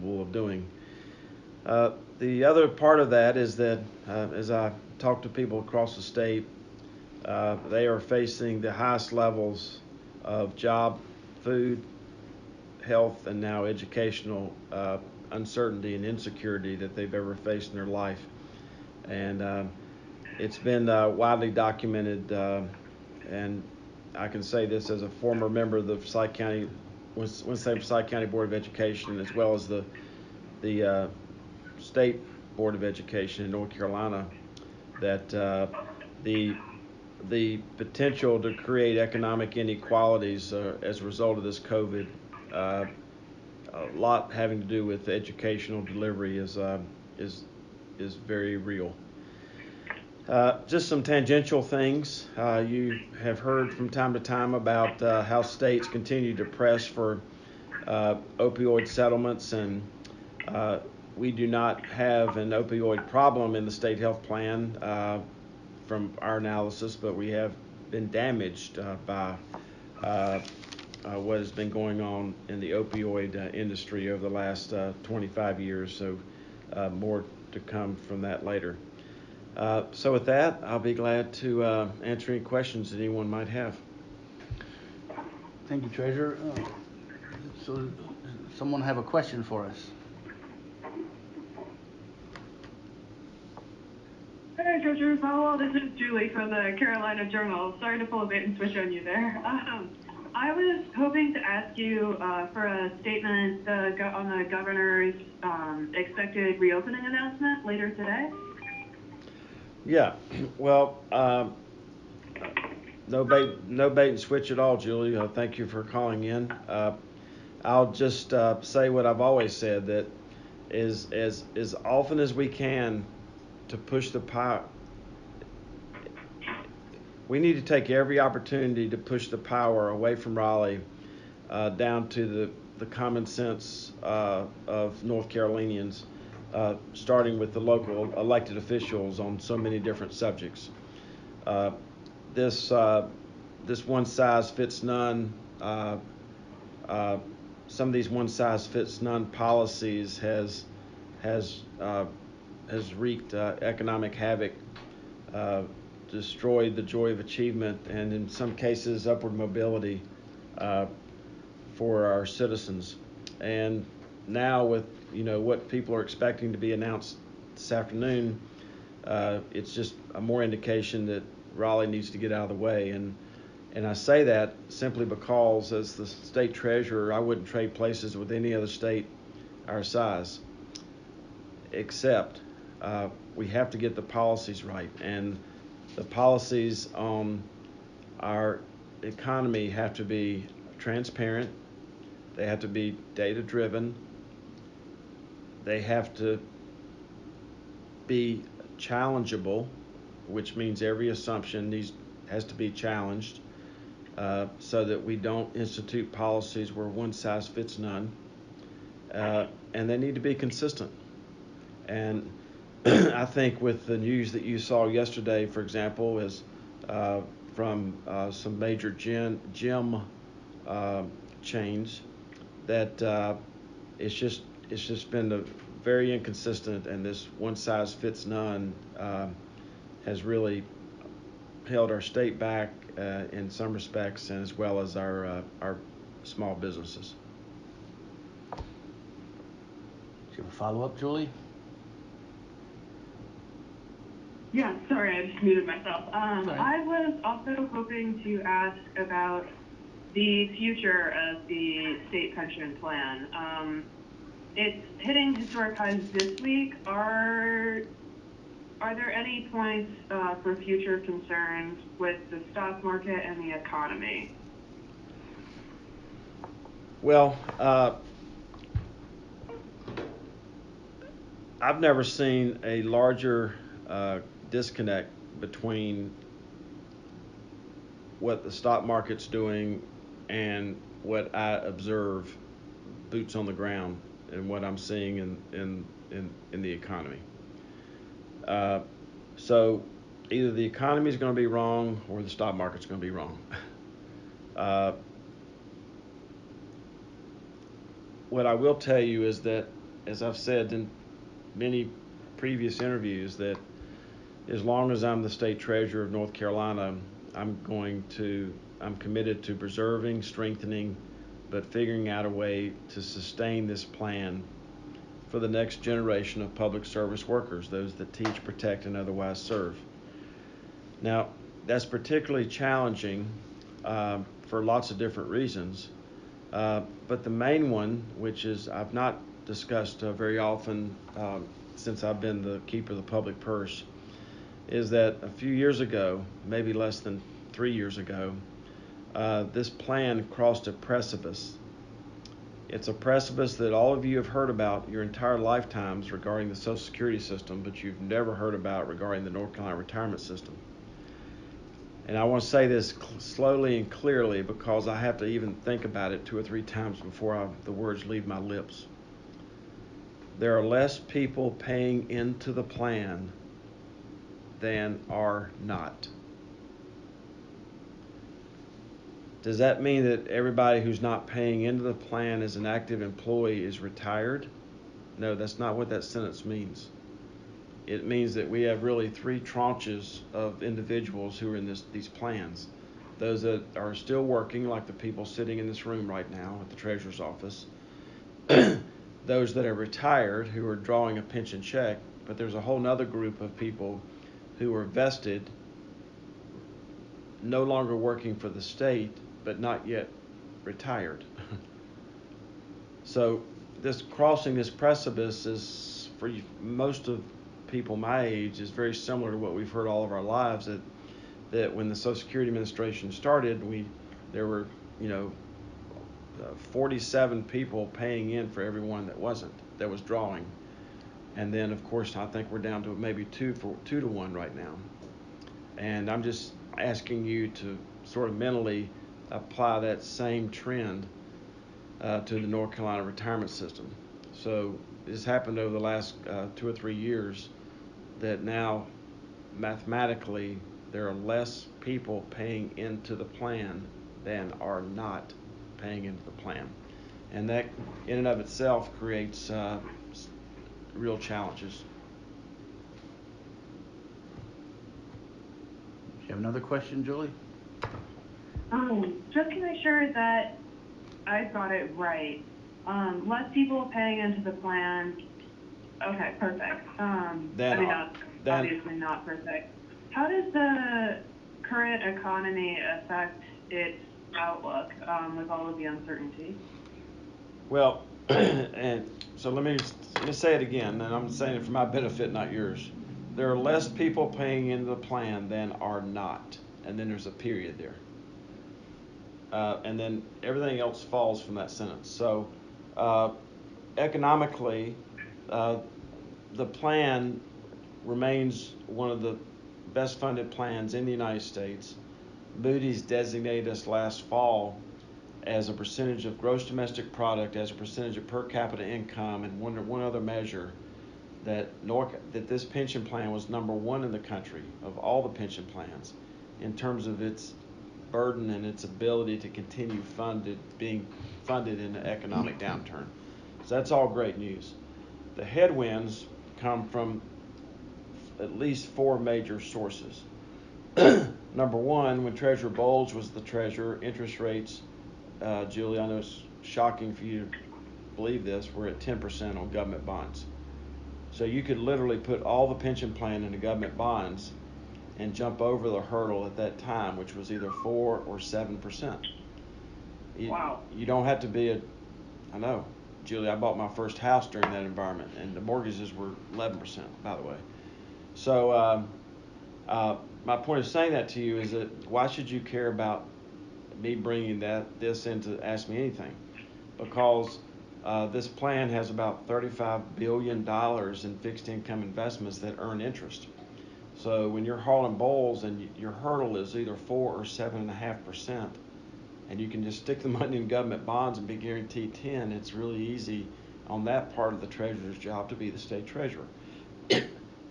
capable of doing. The other part of that is that as I talk to people across the state, they are facing the highest levels of job, food, health, and now educational uncertainty and insecurity that they've ever faced in their life. And it's been widely documented, and I can say this as a former member of the Winston-Salem County Board of Education, as well as the State Board of Education in North Carolina, that the potential to create economic inequalities as a result of this COVID, a lot having to do with educational delivery, is very real. Just some tangential things. You have heard from time to time about how states continue to press for opioid settlements, and we do not have an opioid problem in the state health plan from our analysis, but we have been damaged by what has been going on in the opioid industry over the last 25 years, so more to come from that later. So with that, I'll be glad to answer any questions that anyone might have. Thank you, Treasurer. So does someone have a question for us? Hey, Treasurer Folwell, this is Julie from the Carolina Journal. Sorry to pull a bait and switch on you there. I was hoping to ask you for a statement on the governor's expected reopening announcement later today. Yeah, well, no bait and switch at all, Julie. Thank you for calling in. I'll just say what I've always said, that is as often as we can to push the power. We need to take every opportunity to push the power away from Raleigh down to the common sense of North Carolinians, starting with the local elected officials on so many different subjects. This one size fits none. Some of these one size fits none policies has wreaked economic havoc, destroyed the joy of achievement, and in some cases upward mobility for our citizens. And now with what people are expecting to be announced this afternoon, it's just a more indication that Raleigh needs to get out of the way. And I say that simply because, as the state treasurer, I wouldn't trade places with any other state our size, except we have to get the policies right. And the policies on our economy have to be transparent. They have to be data-driven. They have to be challengeable, which means every assumption has to be challenged, so that we don't institute policies where one size fits none. And they need to be consistent. And I think with the news that you saw yesterday, for example, is from some major gym chains, that it's just been very inconsistent, and this one size fits none has really held our state back in some respects, and as well as our small businesses. Do you have a follow-up, Julie? Yeah, sorry, I just muted myself. I was also hoping to ask about the future of the state pension plan. It's hitting historic highs this week. Are there any points for future concerns with the stock market and the economy? Well, I've never seen a larger disconnect between what the stock market's doing and what I observe boots on the ground and what I'm seeing in the economy. So either the economy is going to be wrong or the stock market's going to be wrong. What I will tell you is that as I've said in many previous interviews, that as long as I'm the state treasurer of North Carolina, I'm committed to preserving, strengthening, but figuring out a way to sustain this plan for the next generation of public service workers, those that teach, protect, and otherwise serve. Now, that's particularly challenging for lots of different reasons, but the main one, which is I've not discussed very often since I've been the keeper of the public purse, is that a few years ago, maybe less than 3 years ago, this plan crossed a precipice. It's a precipice that all of you have heard about your entire lifetimes regarding the Social Security system, but you've never heard about regarding the North Carolina retirement system. And I want to say this slowly and clearly because I have to even think about it 2 or 3 times before the words leave my lips. There are less people paying into the plan than are not. Does that mean that everybody who's not paying into the plan as an active employee is retired? No, that's not what that sentence means. It means that we have really 3 tranches of individuals who are in these plans. Those that are still working, like the people sitting in this room right now at the treasurer's office. Those that are retired who are drawing a pension check, but there's a whole nother group of people who are vested, no longer working for the state, but not yet retired. So crossing this precipice is, for most of people my age, is very similar to what we've heard all of our lives, that when the Social Security Administration started, there were 47 people paying in for everyone that was drawing. And then, of course, I think we're down to maybe 2 to 1 right now. And I'm just asking you to sort of mentally apply that same trend to the North Carolina retirement system. So this happened over the last 2 or 3 years, that now mathematically there are less people paying into the plan than are not paying into the plan. And that in and of itself creates real challenges. You have another question, Julie? Just to make sure that I got it right, less people paying into the plan. Okay, perfect. That's obviously not perfect. How does the current economy affect its outlook with all of the uncertainty? Well, and so let me say it again, and I'm saying it for my benefit, not yours. There are less people paying into the plan than are not, and then there's a period there. And then everything else falls from that sentence. So economically, the plan remains one of the best funded plans in the United States. Moody's designated us last fall as a percentage of gross domestic product, as a percentage of per capita income, and one other measure, that this pension plan was number 1 in the country of all the pension plans in terms of its burden and its ability to continue being funded in an economic downturn. So that's all great news. The headwinds come from at least 4 major sources. Number 1, when Treasurer Bowles was the treasurer, interest rates, Julie, I know it's shocking for you to believe this, we're at 10% on government bonds. So you could literally put all the pension plan into government bonds and jump over the hurdle at that time, which was either 4 or 7%. Wow. You don't have to be I know, Julie, I bought my first house during that environment, and the mortgages were 11%, by the way. So my point of saying that to you is that why should you care about me bringing this in to ask me anything? Because this plan has about $35 billion in fixed income investments that earn interest. So when you're hauling bowls and your hurdle is either 4 or 7.5%, and you can just stick the money in government bonds and be guaranteed 10, it's really easy on that part of the treasurer's job to be the state treasurer.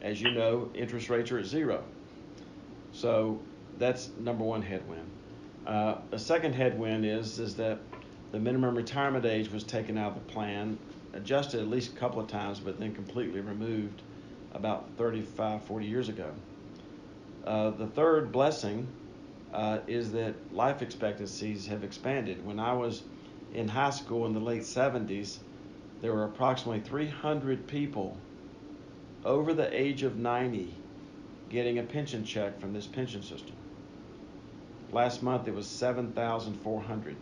As you know, interest rates are at 0. So that's number 1 headwind. A second headwind is that the minimum retirement age was taken out of the plan adjusted at least a couple of times, but then completely removed about 35, 40 years ago. The third blessing is that life expectancies have expanded. When I was in high school in the late 70s, there were approximately 300 people over the age of 90 getting a pension check from this pension system. Last month it was 7,400.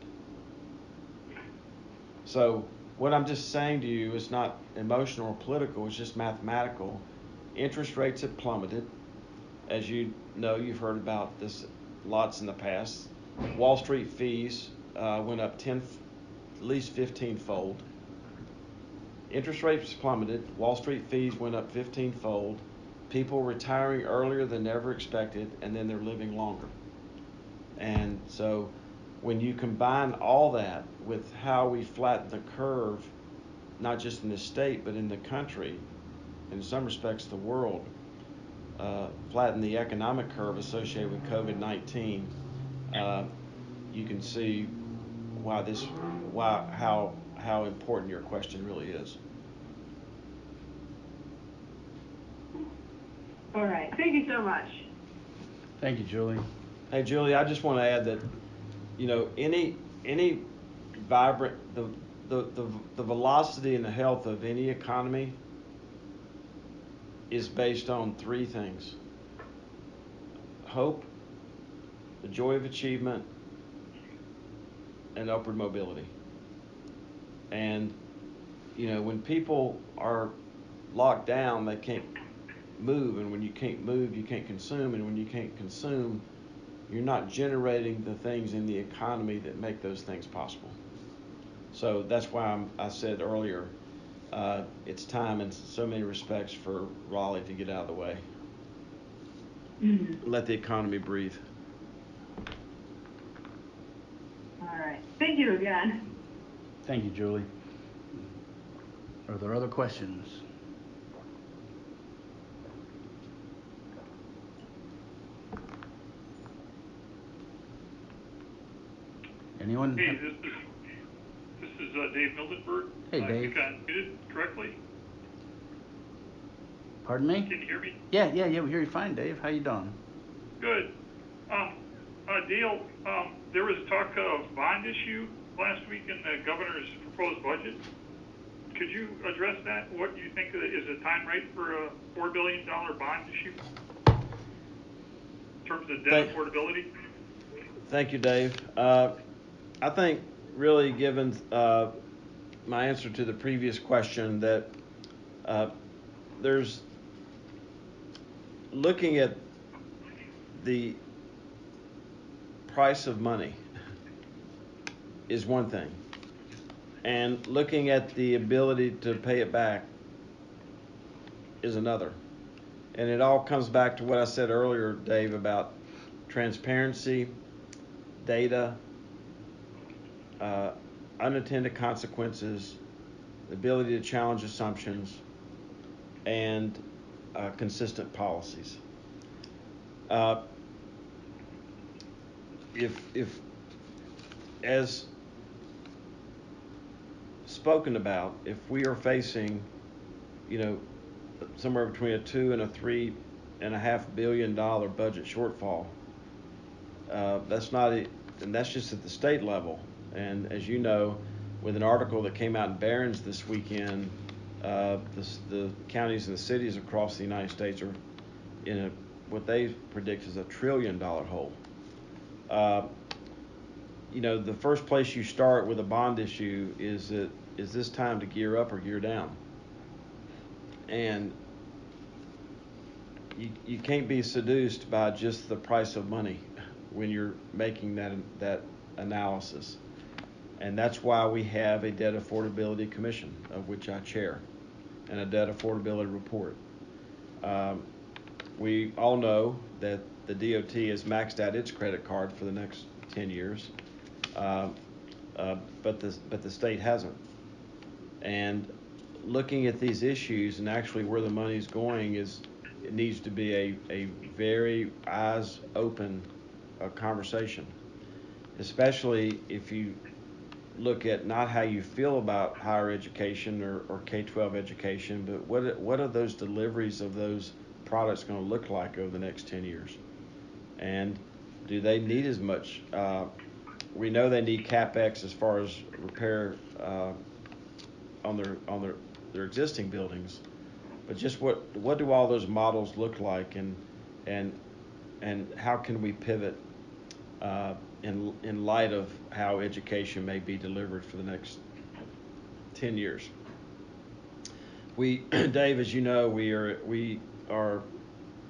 So what I'm just saying to you is not emotional or political, it's just mathematical. Interest rates have plummeted. As you know, you've heard about this lots in the past. Wall Street fees went up at least 15-fold. Interest rates plummeted. Wall Street fees went up 15-fold. People retiring earlier than ever expected, and then they're living longer. And so when you combine all that with how we flatten the curve, not just in this state, but in the country, in some respects the world, flatten the economic curve associated with COVID-19, you can see how important your question really is. All right. Thank you so much. Thank you, Julie. Hey, Julie, I just want to add that, any vibrant, the velocity and the health of any economy is based on three things: hope, the joy of achievement, and upward mobility. And, when people are locked down, they can't move. And when you can't move, you can't consume. And when you can't consume, you're not generating the things in the economy that make those things possible. So that's why I said earlier, it's time in so many respects for Raleigh to get out of the way. Mm-hmm. Let the economy breathe. All right. Thank you again. Thank you, Julie. Are there other questions? Anyone? Hey, this is Dave Mildenberg. Hey, Dave. I think I unmuted correctly. Pardon me? Can you hear me? Yeah, we hear you fine, Dave. How you doing? Good. Dale, there was talk of bond issue last week in the governor's proposed budget. Could you address that? What do you think is the time right for a $4 billion bond issue in terms of debt affordability? Thank you, Dave. I think really given my answer to the previous question that there's looking at the price of money is one thing, and looking at the ability to pay it back is another. And it all comes back to what I said earlier, Dave, about transparency, data, unintended consequences, the ability to challenge assumptions, and consistent policies. If as spoken about, if we are facing, somewhere between a $2 and a $3.5 billion budget shortfall, and that's just at the state level. And as you know, with an article that came out in Barron's this weekend, the counties and the cities across the United States are in what they predict is a $1 trillion hole. The first place you start with a bond issue is this time to gear up or gear down? And you can't be seduced by just the price of money when you're making that analysis. And that's why we have a debt affordability commission, of which I chair, and a debt affordability report. We all know that the DOT has maxed out its credit card for the next 10 years, but the state hasn't. And looking at these issues and actually where the money's going it needs to be a very eyes open conversation, especially if you look at not how you feel about higher education or K-12 education, but what are those deliveries of those products going to look like over the next 10 years? And do they need as much? We know they need CapEx as far as repair on their existing buildings, but just what do all those models look like, and how can we pivot in light of how education may be delivered for the next 10 years? Dave, as you know, we are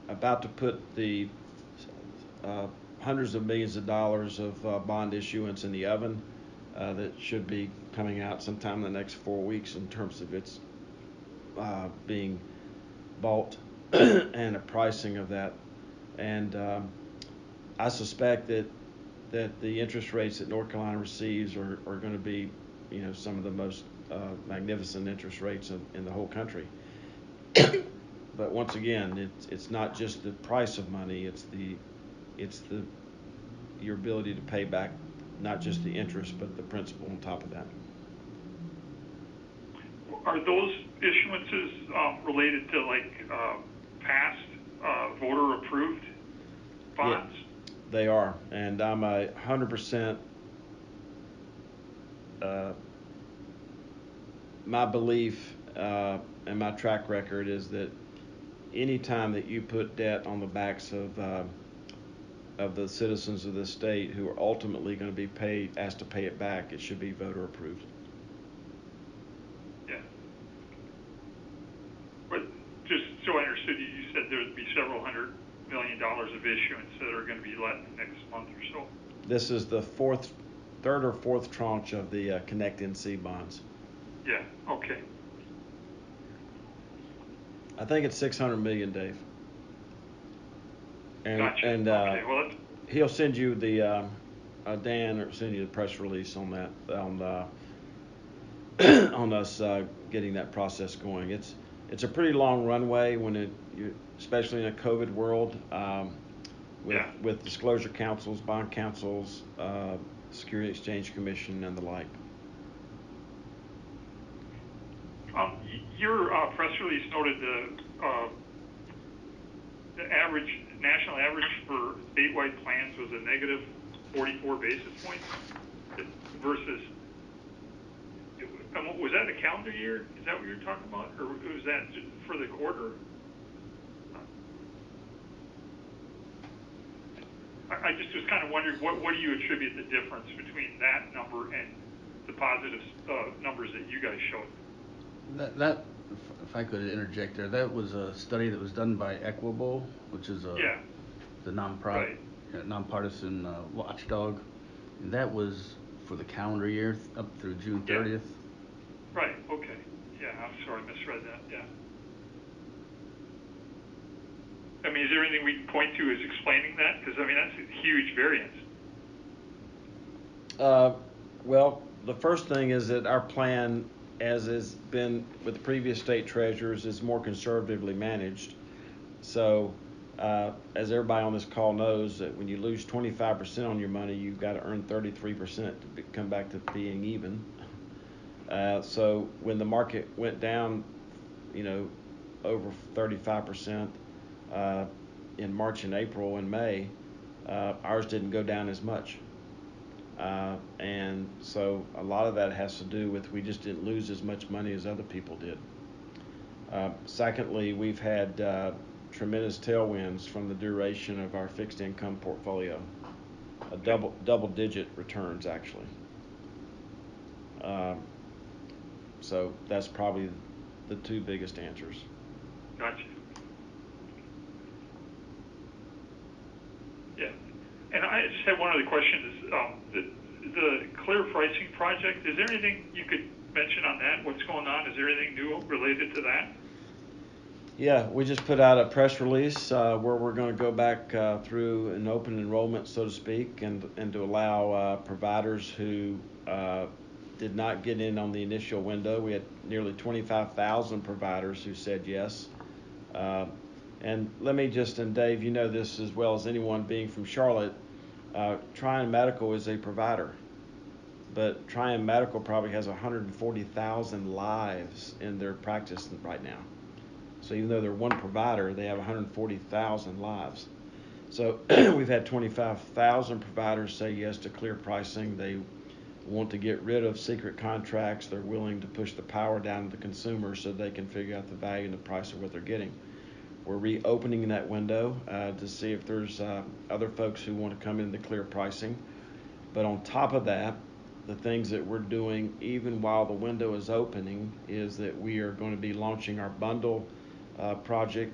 about to put the hundreds of millions of dollars of bond issuance in the oven that should be coming out sometime in the next 4 weeks in terms of its being bought and the pricing of that. And I suspect that the interest rates that North Carolina receives are going to be, some of the most magnificent interest rates in the whole country. But once again, it's not just the price of money; it's your ability to pay back not just the interest but the principal on top of that. Are those issuances related to past voter approved bonds? Yeah, they are, and I'm 100%. My belief and my track record is that any time that you put debt on the backs of the citizens of this state who are ultimately going to be asked to pay it back, it should be voter approved. Yeah. But just so I understood, you said there would be several $100 million of issuance that are going to be let in the next month or so. This is the third or fourth tranche of the Connect NC bonds. Yeah. Okay. I think it's $600 million, Dave. And, gotcha. And okay. Well, he'll send you the Dan or send you the press release on that on us getting that process going. It's a pretty long runway especially in a COVID world with disclosure councils, bond councils, Security Exchange Commission, and the like. Your press release noted the national average for statewide plans was a negative 44 basis points versus, was that the calendar year? Is that what you're talking about? Or was that for the quarter? I just was kind of wondering, what do you attribute the difference between that number and the positive numbers that you guys showed? That, if I could interject there, that was a study that was done by Equitable, which is the nonpartisan watchdog. And that was for the calendar year up through June 30th. Yeah. Right. Okay. Yeah. I'm sorry, I misread that. Yeah. I mean, is there anything we can point to as explaining that? Because that's a huge variance. Well, the first thing is that our plan, as has been with the previous state treasurers, is more conservatively managed. So, as everybody on this call knows, that when you lose 25% on your money, you've got to earn 33% to come back to being even. So when the market went down, over 35% in March and April and May, ours didn't go down as much. And so a lot of that has to do with we just didn't lose as much money as other people did. Secondly, we've had tremendous tailwinds from the duration of our fixed income portfolio, double-digit returns actually. So that's probably the two biggest answers. Gotcha. Yeah, and I just had one other question. Is the clear pricing project? Is there anything you could mention on that? What's going on? Is there anything new related to that? Yeah, we just put out a press release where we're going to go back through an open enrollment, so to speak, and to allow providers who did not get in on the initial window. We had nearly 25,000 providers who said yes. And let me and Dave, you know this as well as anyone being from Charlotte, Tryon Medical is a provider. but Triumph Medical probably has 140,000 lives in their practice right now. So even though they're one provider, they have 140,000 lives. So we've had 25,000 providers say yes to clear pricing. They want to get rid of secret contracts. They're willing to push the power down to the consumer so they can figure out the value and the price of what they're getting. We're reopening that window to see if there's other folks who want to come into clear pricing. But on top of that, the things that we're doing even while the window is opening is that we are going to be launching our bundle project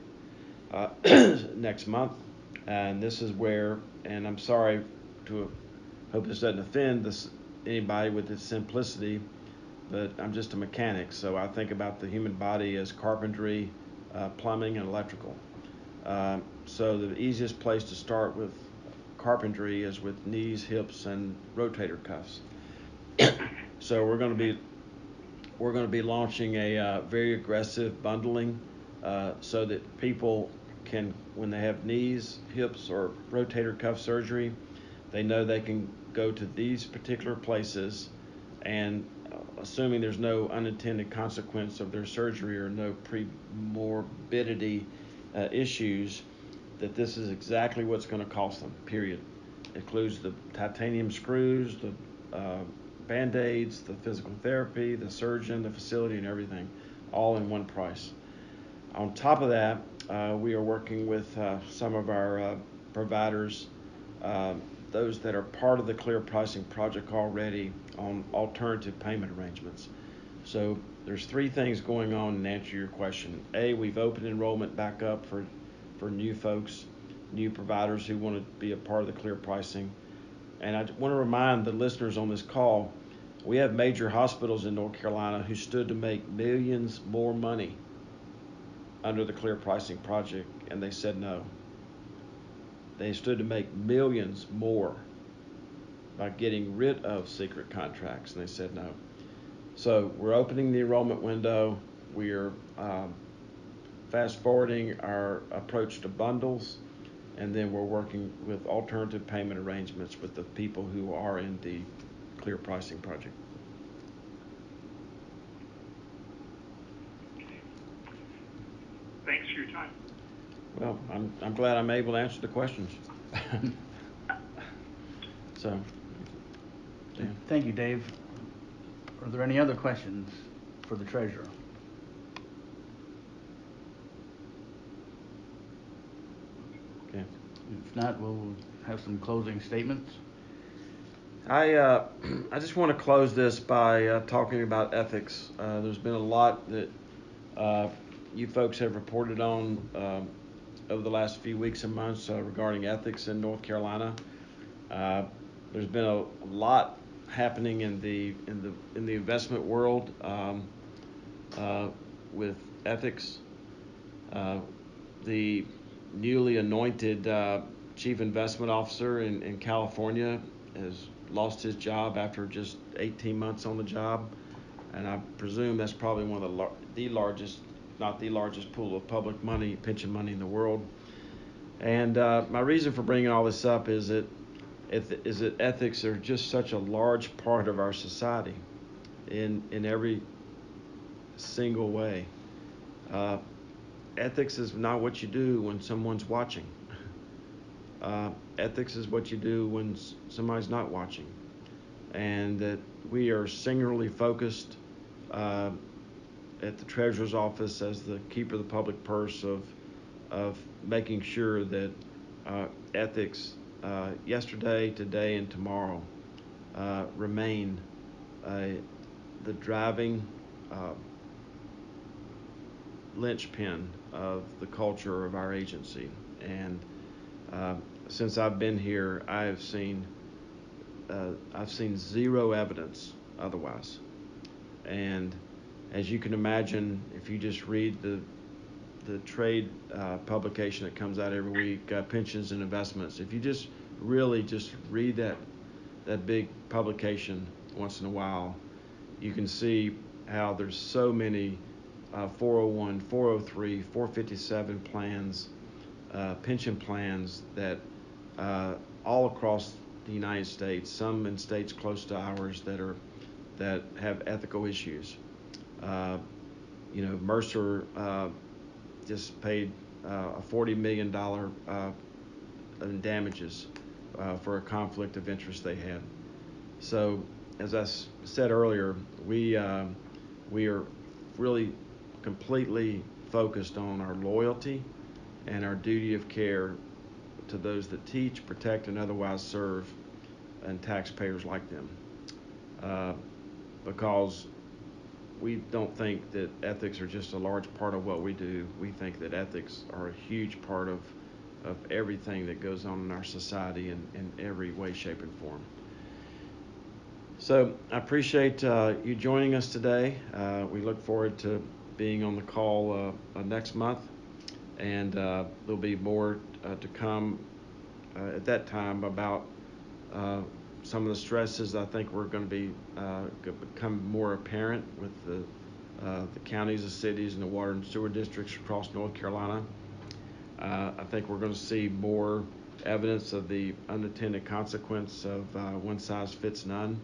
next month. And this is where, and I'm sorry to hope this doesn't offend anybody with its simplicity, but I'm just a mechanic, so I think about the human body as carpentry, plumbing, and electrical. So the easiest place to start with carpentry is with knees, hips, and rotator cuffs. So we're going to be launching a very aggressive bundling so that people can, when they have knees, hips, or rotator cuff surgery, they know they can go to these particular places, and assuming there's no unintended consequence of their surgery or no premorbidity issues, that this is exactly what's going to cost them, period. It includes the titanium screws, the Band-Aids, the physical therapy, the surgeon, the facility, and everything, all in one price. On top of that, we are working with some of our providers, those that are part of the Clear Pricing Project already, on alternative payment arrangements. So there's three things going on in answer to your question. A, we've opened enrollment back up for new folks, new providers who want to be a part of the Clear Pricing. And I want to remind the listeners on this call, we have major hospitals in North Carolina who stood to make millions more money under the Clear Pricing Project, and they said no. They stood to make millions more by getting rid of secret contracts, and they said no. So we're opening the enrollment window. We're fast forwarding our approach to bundles, and then we're working with alternative payment arrangements with the people who are in the Clear Pricing Project. Thanks for your time. Well, I'm glad I'm able to answer the questions. So, Dan. Thank you, Dave. Are there any other questions for the treasurer? Okay. If not, we'll have some closing statements. I just want to close this by talking about ethics. There's been a lot that you folks have reported on over the last few weeks and months regarding ethics in North Carolina. There's been a lot happening in the investment world with ethics. The newly anointed chief investment officer in California has lost his job after just 18 months on the job, and I presume that's probably one of the largest, not the largest pool of public money, pension money in the world. And my reason for bringing all this up is that ethics are just such a large part of our society in every single way. Ethics is not what you do when someone's watching. Ethics is what you do when somebody's not watching. And that we are singularly focused at the Treasurer's Office as the keeper of the public purse of making sure that ethics yesterday, today, and tomorrow remain the driving linchpin of the culture of our agency. And since I've been here, I've seen zero evidence otherwise. And as you can imagine, if you just read the trade publication that comes out every week, Pensions and Investments, if you just read that big publication once in a while, you can see how there's so many 401, 403, 457 plans, pension plans that all across the United States, some in states close to ours that have ethical issues. Mercer just paid a $40 million in damages for a conflict of interest they had. So, as I said earlier, we are really completely focused on our loyalty and our duty of care to those that teach, protect, and otherwise serve, and taxpayers like them. Because we don't think that ethics are just a large part of what we do. We think that ethics are a huge part of everything that goes on in our society in every way, shape, and form. So I appreciate you joining us today. We look forward to being on the call next month, and there'll be more to come at that time about some of the stresses I think we're going to be become more apparent with the counties, the cities, and the water and sewer districts across North Carolina. I think we're going to see more evidence of the unintended consequence of one size fits none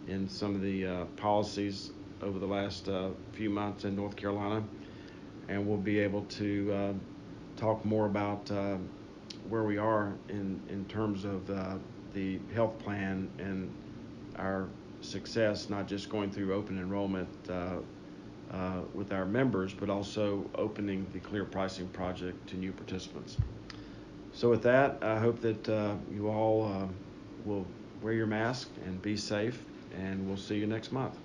in some of the policies over the last few months in North Carolina, and we'll be able to talk more about where we are in terms of the health plan and our success, not just going through open enrollment with our members, but also opening the Clear Pricing Project to new participants. So with that, I hope that you all will wear your mask and be safe, and we'll see you next month.